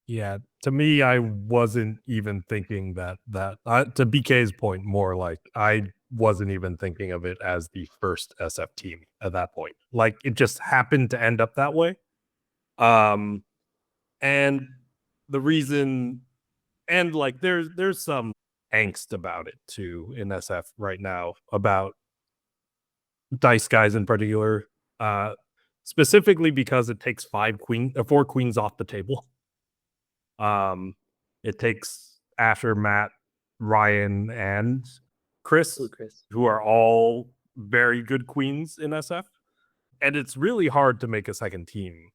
Yeah, to me, I wasn't even thinking that to BK's point, more like I wasn't even thinking of it as the first SF team at that point. Like it just happened to end up that way. And the reason, and like there's some angst about it too in SF right now about Dice Guys in particular, specifically because it takes 4 queens off the table. It takes Asher, Matt, Ryan, and Chris, who are all very good queens in SF. And it's really hard to make a second team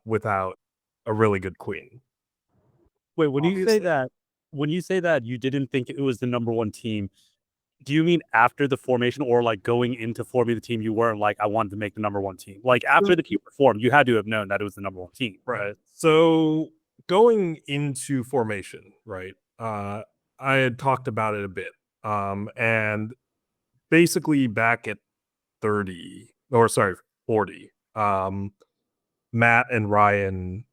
without a really good queen. Wait, when you say that you didn't think it was the number 1 team, do you mean after the formation or like going into forming the team, you weren't like, I wanted to make the number 1 team? Like after the team formed, you had to have known that it was the number 1 team. Right. So going into formation, right? I had talked about it a bit. And basically back at 40, Matt and Ryan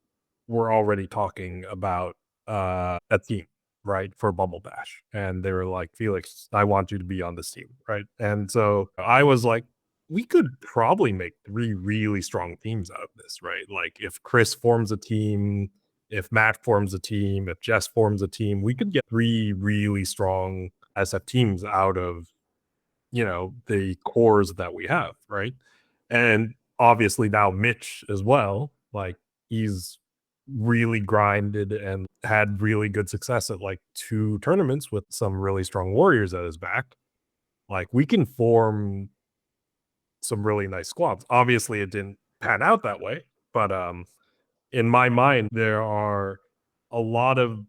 were already talking about a team, right, for Bumble Bash. And they were like, Felix, I want you to be on this team, right? And so I was like, we could probably make 3 really strong teams out of this, right? Like if Chris forms a team, if Matt forms a team, if Jess forms a team, we could get 3 really strong SF teams out of, the cores that we have, right? And obviously now Mitch as well, like he's really grinded and had really good success at like 2 tournaments with some really strong warriors at his back. Like we can form some really nice squads. Obviously it didn't pan out that way, but in my mind there are a lot of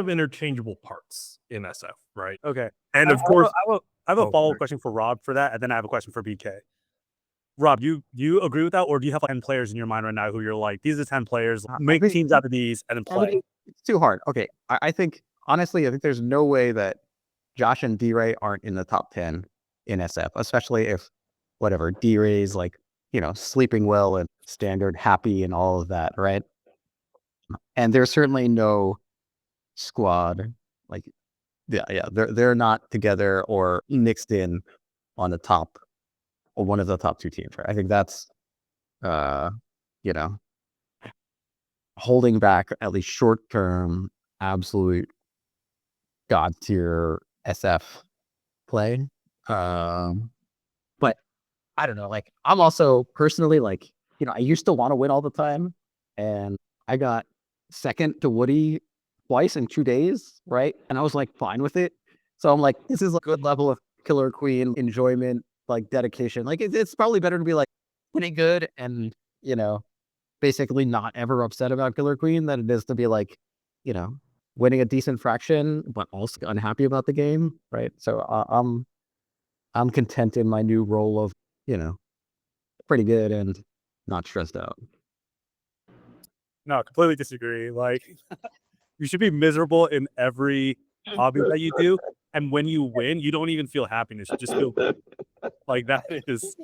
interchangeable parts in SF, right? Okay. And of course I have a Oh, follow-up sorry. question for Rob for that, and then I have a question for BK. Rob, do you agree with that, or do you have like 10 players in your mind right now who you're like, these are 10 players, make think- teams out of these, and then play? It's too hard. Okay, I think honestly, I think there's no way that Josh and D-Ray aren't in the top 10 in SF, especially if whatever D-Ray's like, sleeping well and standard happy and all of that, right? And there's certainly no squad like, yeah, they're not together or mixed in on the top or one of the top 2 teams, right? I think that's holding back at least short term absolute god tier SF play. But I don't know, like I'm also personally like, I used to want to win all the time, and I got second to Woody twice in 2 days, right? And I was like fine with it. So I'm like, this is a good level of Killer Queen enjoyment, like dedication. Like it's probably better to be like pretty good and basically not ever upset about Killer Queen than it is to be like, winning a decent fraction but also unhappy about the game, right? So I'm content in my new role of, pretty good and not stressed out. No, completely disagree. Like, You should be miserable in every hobby that you do, and when you win, you don't even feel happiness. You just feel like that is.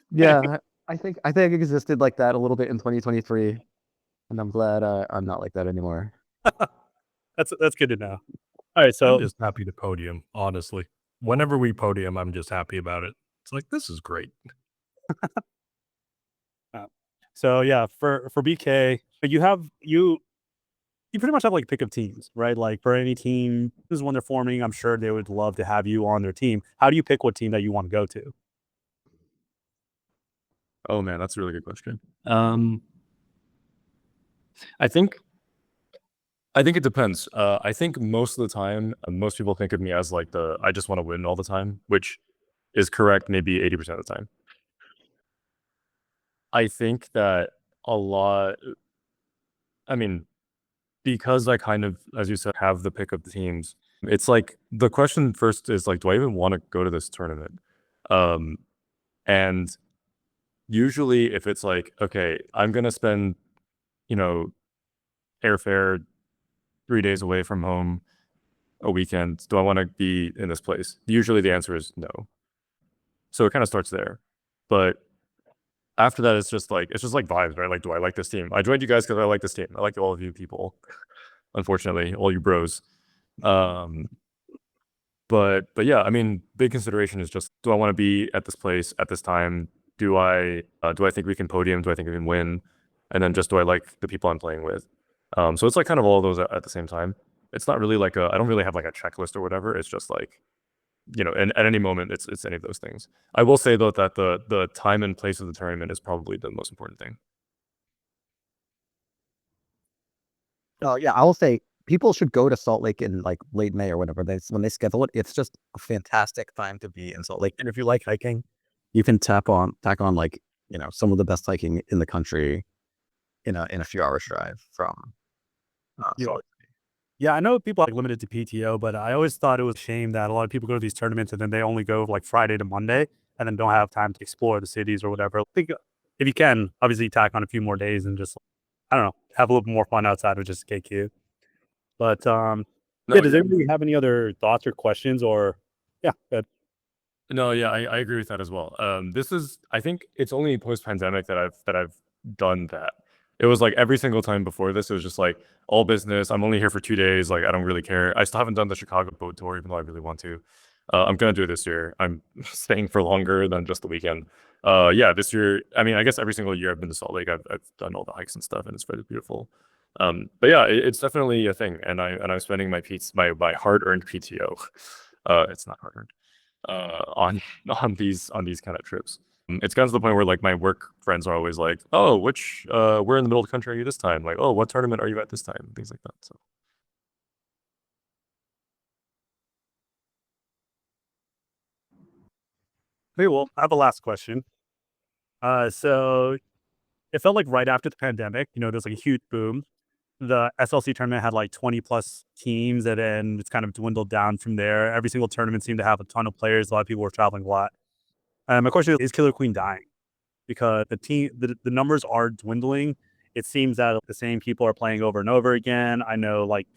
Yeah, I think I existed like that a little bit in 2023, and I'm glad I'm not like that anymore. That's good to know. All right, so I'm just happy to podium, honestly. Whenever we podium, I'm just happy about it. It's like, this is great. So yeah, for BK, you pretty much have like pick of teams, right? Like for any team, this is when they're forming. I'm sure they would love to have you on their team. How do you pick what team that you want to go to? Oh man, that's a really good question. I think it depends. I think most of the time, most people think of me as like I just want to win all the time, which is correct maybe 80% of the time. I think that a lot, I mean, because I kind of, as you said, have the pick of the teams, it's like the question first is like, do I even want to go to this tournament? And usually if it's like, okay, I'm going to spend, airfare 3 days away from home a weekend, do I want to be in this place? Usually the answer is no. So it kind of starts there. But after that, it's just like vibes, right? Like, do I like this team? I joined you guys because I like this team. I like all of you people, unfortunately, all you bros. But yeah, I mean, big consideration is just, do I want to be at this place at this time? Do I think we can podium? Do I think we can win? And then just, do I like the people I'm playing with? So it's like kind of all of those at the same time. It's not really like I don't really have like a checklist or whatever. It's just like, and at any moment it's any of those things. I will say though that the time and place of the tournament is probably the most important thing. Oh yeah, I will say people should go to Salt Lake in like late May or whatever. When they schedule it, it's just a fantastic time to be in Salt Lake. And if you like hiking, you can tack on like some of the best hiking in the country in a few hours drive from Salt Lake. Yeah, I know people are like limited to PTO, but I always thought it was a shame that a lot of people go to these tournaments and then they only go like Friday to Monday and then don't have time to explore the cities or whatever. I think if you can, obviously tack on a few more days and just, I don't know, have a little bit more fun outside of just KQ. But No, yeah, does anybody have any other thoughts or questions or yeah, good. No, yeah, I agree with that as well. I think it's only post-pandemic that I've done that. It was like every single time before this, it was just like all business. I'm only here for 2 days. Like, I don't really care. I still haven't done the Chicago boat tour, even though I really want to. I'm gonna do it this year. I'm staying for longer than just the weekend. Yeah, this year. I mean, I guess every single year I've been to Salt Lake. I've done all the hikes and stuff, and it's very beautiful. But yeah, it's definitely a thing, and I'm spending my hard-earned PTO. It's not hard-earned. On these kind of trips. It's gotten to the point where like my work friends are always like, "Oh, where in the middle of the country are you this time?" Like, "Oh, what tournament are you at this time?" Things like that. So Okay, well, I have a last question. So it felt like right after the pandemic, there's like a huge boom. The SLC tournament had like 20 plus teams, and then it's kind of dwindled down from there. Every single tournament seemed to have a ton of players. A lot of people were traveling a lot. My question is Killer Queen dying? Because the numbers are dwindling. It seems that the same people are playing over and over again. I know like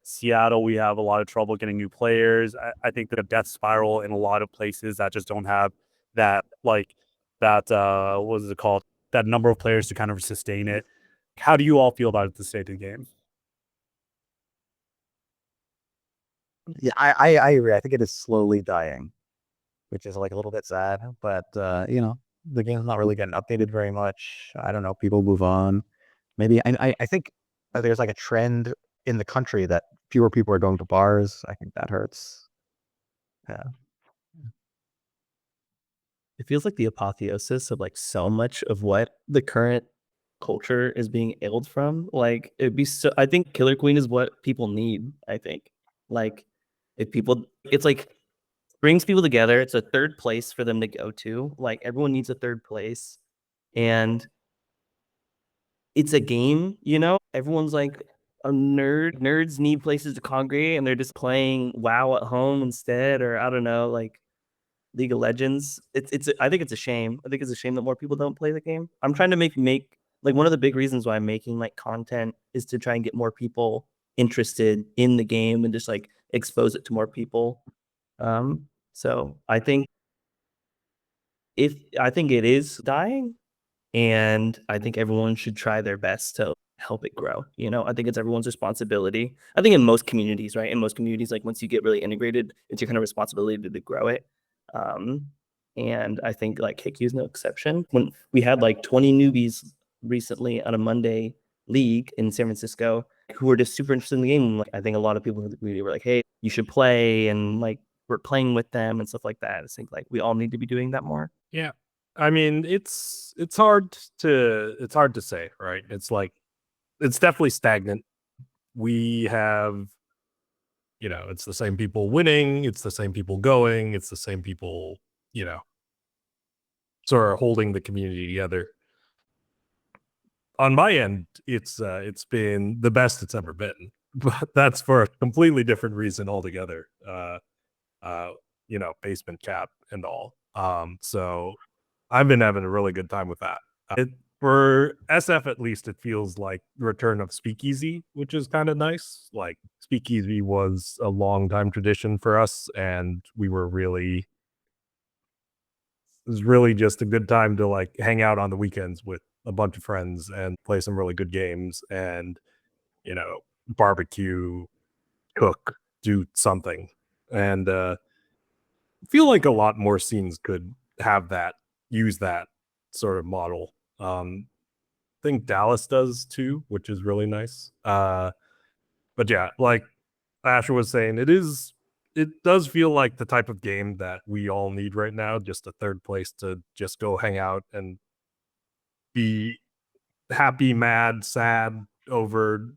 Seattle, we have a lot of trouble getting new players. I think that a death spiral in a lot of places that just don't have that what is it called? That number of players to kind of sustain it. How do you all feel about the state of the game? Yeah, I agree. I think it is slowly dying, which is like a little bit sad. But the game's not really getting updated very much. I don't know. People move on. Maybe I think there's like a trend in the country that fewer people are going to bars. I think that hurts. Yeah. It feels like the apotheosis of like so much of what the current culture is being ailed from. Like it'd be so. I think Killer Queen is what people need. I think like if people, it's like brings people together. It's a third place for them to go to. Like everyone needs a third place, and it's a game. Everyone's like a nerd. Nerds need places to congregate, and they're just playing WoW at home instead, or I don't know, like League of Legends. I think it's a shame. I think it's a shame that more people don't play the game. I'm trying to make like one of the big reasons why I'm making like content is to try and get more people interested in the game and just like expose it to more people. So I think it is dying, and I think everyone should try their best to help it grow. I think it's everyone's responsibility. I think in most communities, right? In most communities, like once you get really integrated, it's your kind of responsibility to grow it. And I think like KQ is no exception. When we had like 20 newbies recently on a Monday league in San Francisco who were just super interested in the game. Like I think a lot of people in the community were like, "Hey, you should play," and like we're playing with them and stuff like that. I think like we all need to be doing that more. Yeah. I mean, it's hard to say, right? It's like it's definitely stagnant. We have, it's the same people winning, it's the same people going, it's the same people, sort of holding the community together. On my end, it's been the best it's ever been, but that's for a completely different reason altogether. Basement cap and all. So I've been having a really good time with that. For SF at least, it feels like the return of Speakeasy, which is kind of nice. Like Speakeasy was a long time tradition for us, and it was really just a good time to like hang out on the weekends with a bunch of friends and play some really good games and barbecue, cook, do something. And feel like a lot more scenes could use that sort of model. I think Dallas does too, which is really nice. But yeah, like Asher was saying, it does feel like the type of game that we all need right now, just a third place to just go hang out and be happy, mad, sad over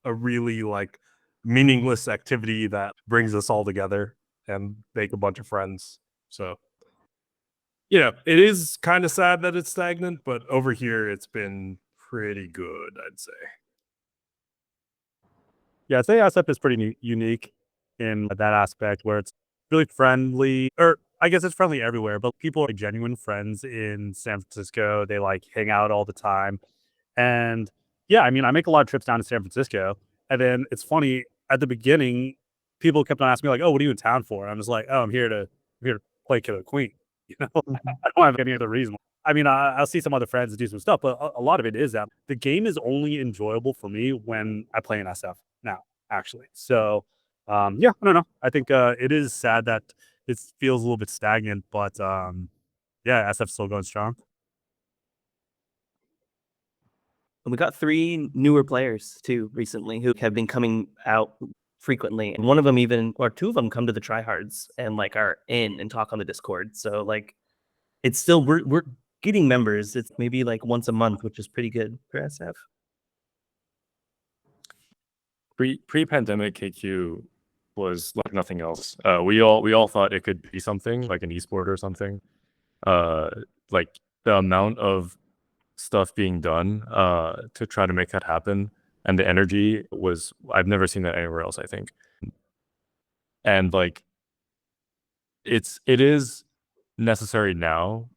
a really like meaningless activity that brings us all together and make a bunch of friends. So it is kind of sad that it's stagnant, but over here it's been pretty good, I'd say. Yeah, I'd say SF is pretty unique in that aspect where it's really friendly, or I guess it's friendly everywhere, but people are genuine friends in San Francisco. They like hang out all the time. And yeah, I mean, I make a lot of trips down to San Francisco. And then it's funny, at the beginning, people kept on asking me, like, "Oh, what are you in town for?" And I'm just like, "Oh, I'm here to play Killer Queen." I don't have any other reason. I mean, I'll see some other friends and do some stuff, but a lot of it is that the game is only enjoyable for me when I play in SF now, actually. So, yeah, I don't know. I think it is sad that it feels a little bit stagnant, but yeah, SF's still going strong. And we got 3 newer players too recently who have been coming out frequently, and one of them or 2 of them come to the tryhards and like are in and talk on the Discord. So like, it's still we're getting members. It's maybe like once a month, which is pretty good for SF. Pre-pandemic, KQ was like nothing else. We all thought it could be something like an esport or something. Like the amount of stuff being done to try to make that happen, and the energy was, I've never seen that anywhere else, I think. And like it is necessary now,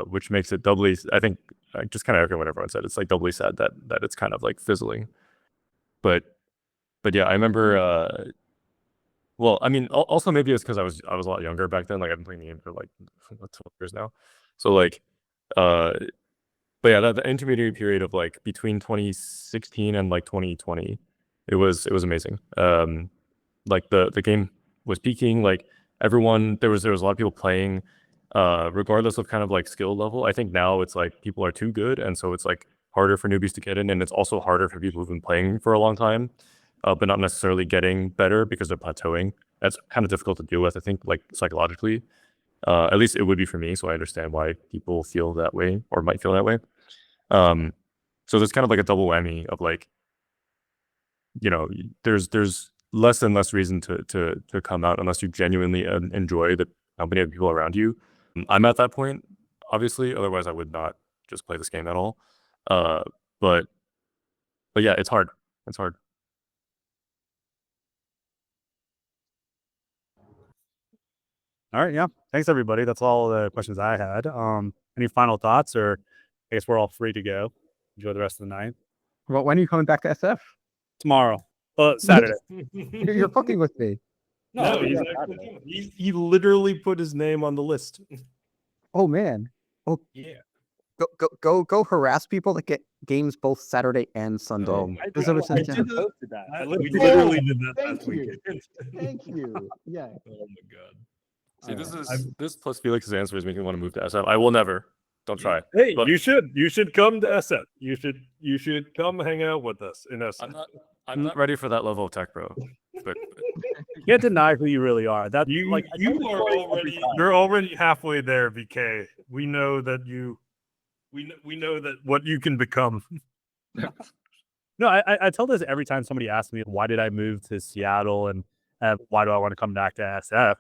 which makes it doubly, I think, I just kind of echo what everyone said. It's like doubly sad that it's kind of like fizzling. But yeah, I remember well, I mean, also maybe it's because I was a lot younger back then. Like I've been playing the game for like 12 years now. So like but yeah, the intermediary period of like between 2016 and like 2020, it was amazing. Like the game was peaking. Like everyone, there was a lot of people playing, regardless of kind of like skill level. I think now it's like people are too good, and so it's like harder for newbies to get in, and it's also harder for people who've been playing for a long time, but not necessarily getting better because they're plateauing. That's kind of difficult to deal with, I think, like psychologically. At least it would be for me, so I understand why people feel that way or might feel that way. So there's kind of like a double whammy of like, there's less and less reason to come out unless you genuinely enjoy the company of people around you. I'm at that point, obviously. Otherwise, I would not just play this game at all. But yeah, it's hard. It's hard. All right, yeah. Thanks everybody. That's all the questions I had. Any final thoughts, or I guess we're all free to go. Enjoy the rest of the night. Well, when are you coming back to SF? Tomorrow. Saturday. You're fucking with me. No, he's he literally put his name on the list. Oh man. Oh Yeah. go harass people that get games both Saturday and Sunday. There's ever since did then. that. We literally did that Thank last you. weekend. Thank you. Yeah. Oh my god. See, this Alright. is this plus Felix's answer is making me want to move to SF. I will never. Don't try. Hey, But- you should come to SF. You should come hang out with us in SF. I'm not ready for that level of tech, bro. But You can't deny who you really are. That You like I tell you this are story every already time. you're already halfway there, VK. We know that we know that what you can become. No, I tell this every time somebody asks me why did I move to Seattle and why do I want to come back to SF,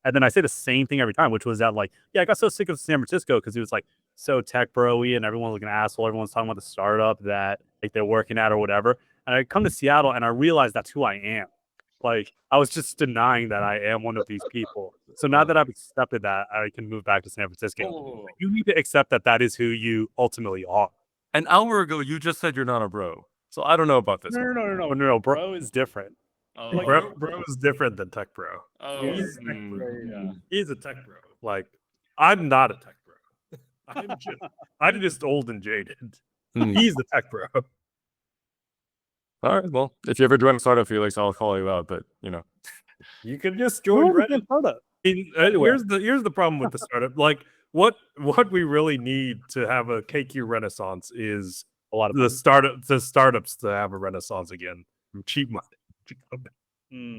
and then I say the same thing every time, which was that like I got so sick of San Francisco because it was like so tech bro-y and everyone was like an asshole. Everyone's talking about the startup that like they're working at or whatever. And I come to Seattle and I realize that's who I am. Like I was just denying that I am one of these people. So now that I've accepted that, I can move back to San Francisco. You need to accept that that is who you ultimately are. an hour ago, you just said you're not a bro. So I don't know about this. No. Bro is different. Oh, Bro is different than tech bro. oh, He's a tech bro. Like I'm not a tech bro. I'm just old and jaded. Hmm. He's the tech bro. All right. Well, if you ever join a startup, Felix, I'll call you out. But You can just join Reddit. Here's the problem with the startup. Like what we really need to have a KQ renaissance is A lot of the startups to have a renaissance again. Cheap money.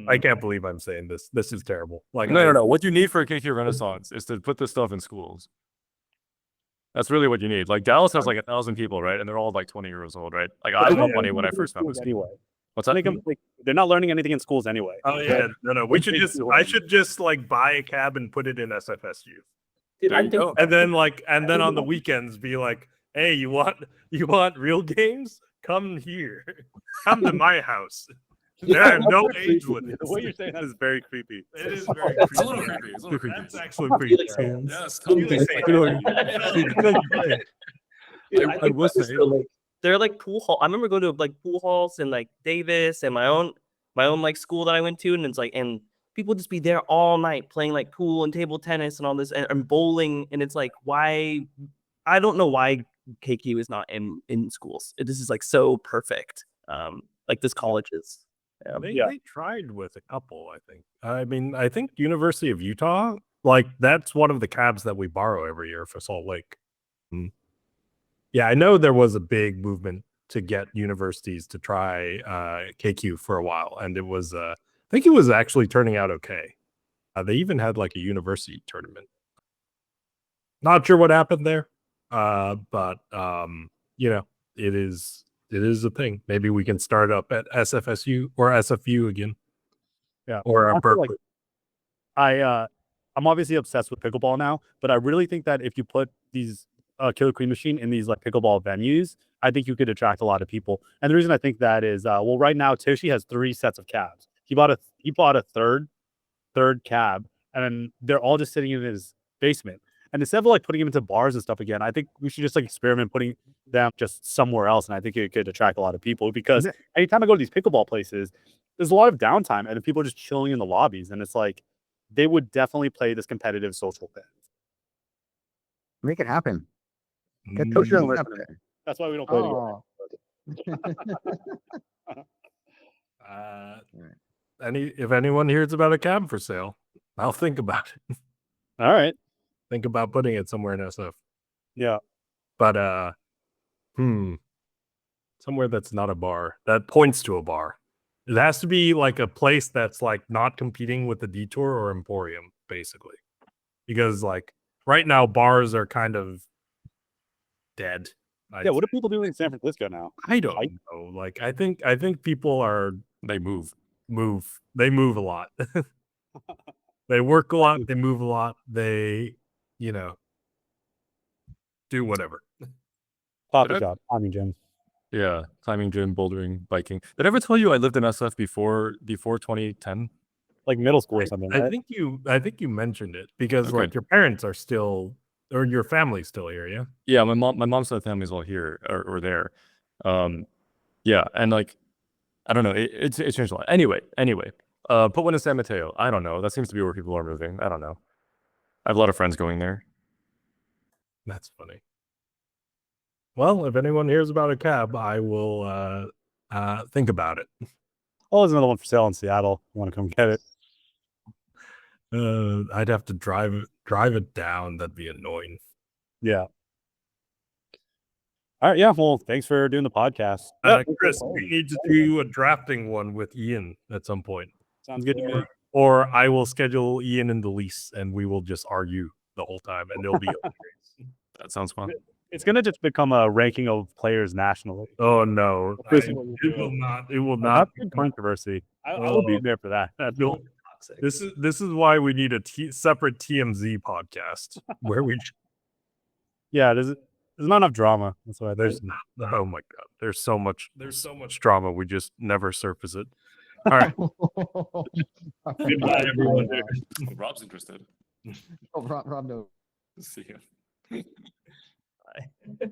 I can't believe I'm saying this. This is terrible. Like no. What you need for a KQ Renaissance is to put this stuff in schools. That's really what you need. Like Dallas has like 1,000 people, right? And they're all like 20 years old, right? Like I felt funny when I first found this. Anyway, What's that? make them, like, they're not learning anything in schools anyway. Oh yeah, no. I should just like buy a cab and put it in SFSU, Dude, There I you think go. and then on the weekends be like, hey, you want real games? Come here, come to my house. There are no age limits. The way you're saying that is very creepy. It is very It's a little creepy. creepy. It's a little creepy. That's actually pretty. Yes, I will say there are like pool hall. I remember going to like pool halls in like Davis and my own like school that I went to, and it's like and people just be there all night playing like pool and table tennis and all this and bowling, and it's like why I don't know why KQ is not in schools. This is like so perfect. Like this college is. They tried with a couple, I think. I mean, I think University of Utah, like that's one of the cabs that we borrow every year for Salt Lake. Yeah, I know there was a big movement to get universities to try KQ for a while, and it was I think it was actually turning out okay. They even had like a university tournament. Not sure what happened there, but you know, it is a thing. Maybe we can start up at SFSU or SFU again. Yeah. Or I feel like Berkeley. I'm obviously obsessed with pickleball now, but I really think that if you put these Killer Queen machine in these like pickleball venues, I think you could attract a lot of people. And the reason I think that is, well, right now Toshi has 3 sets of cabs. He bought a third cab, and they're all just sitting in his basement. And instead of like putting them into bars and stuff again, I think we should just like experiment putting them just somewhere else. And I think it could attract a lot of people because anytime I go to these pickleball places, there's a lot of downtime and people are just chilling in the lobbies. And it's like they would definitely play this competitive social thing. Make it happen. Get Mm. Toshi on the list. That's why we don't play together. If anyone hears about a cab for sale, I'll think about it. All right. Think about putting it somewhere in SF. Yeah. But somewhere that's not a bar that points to a bar. It has to be like a place that's like not competing with the Detour or Emporium, basically, because like right now bars are kind of dead. Yeah. What are people doing in San Francisco now? I don't know. Like I think people are They move. they move a lot. They work a lot, they move a lot, they do whatever. Coffee Did I- shop, climbing gym. Yeah, climbing gym, bouldering, biking. Did I ever tell you I lived in SF before 2010? Like middle school or something. I Right? think you mentioned it because Okay. like your parents are still or your family's still here, yeah? Yeah, my mom's side family's all here or there. Yeah, and like I don't know. It's changed a lot. Anyway, put one in San Mateo. I don't know. That seems to be where people are moving. I don't know. I have a lot of friends going there. That's funny. Well, if anyone hears about a cab, I will think about it. Oh, there's another one for sale in Seattle. You want to come get it? I'd have to drive it down. That'd be annoying. Yeah. All right. Yeah. Well, thanks for doing the podcast. Chris, we need to do a drafting one with Ian at some point. Sounds good to me. Or I will schedule Ian in the lease and we will just argue the whole time and it'll be That sounds fun. It's gonna just become a ranking of players nationally. Oh no. Chris, It will Not not good controversy. I will be there for that. Toxic. This is why we need a separate TMZ podcast where we Yeah, there's not enough drama. That's why there's oh my god. There's so much drama. We just never surface it. All right. Goodbye, everyone. Rob's interested. Oh, Rob, no. See you. Bye.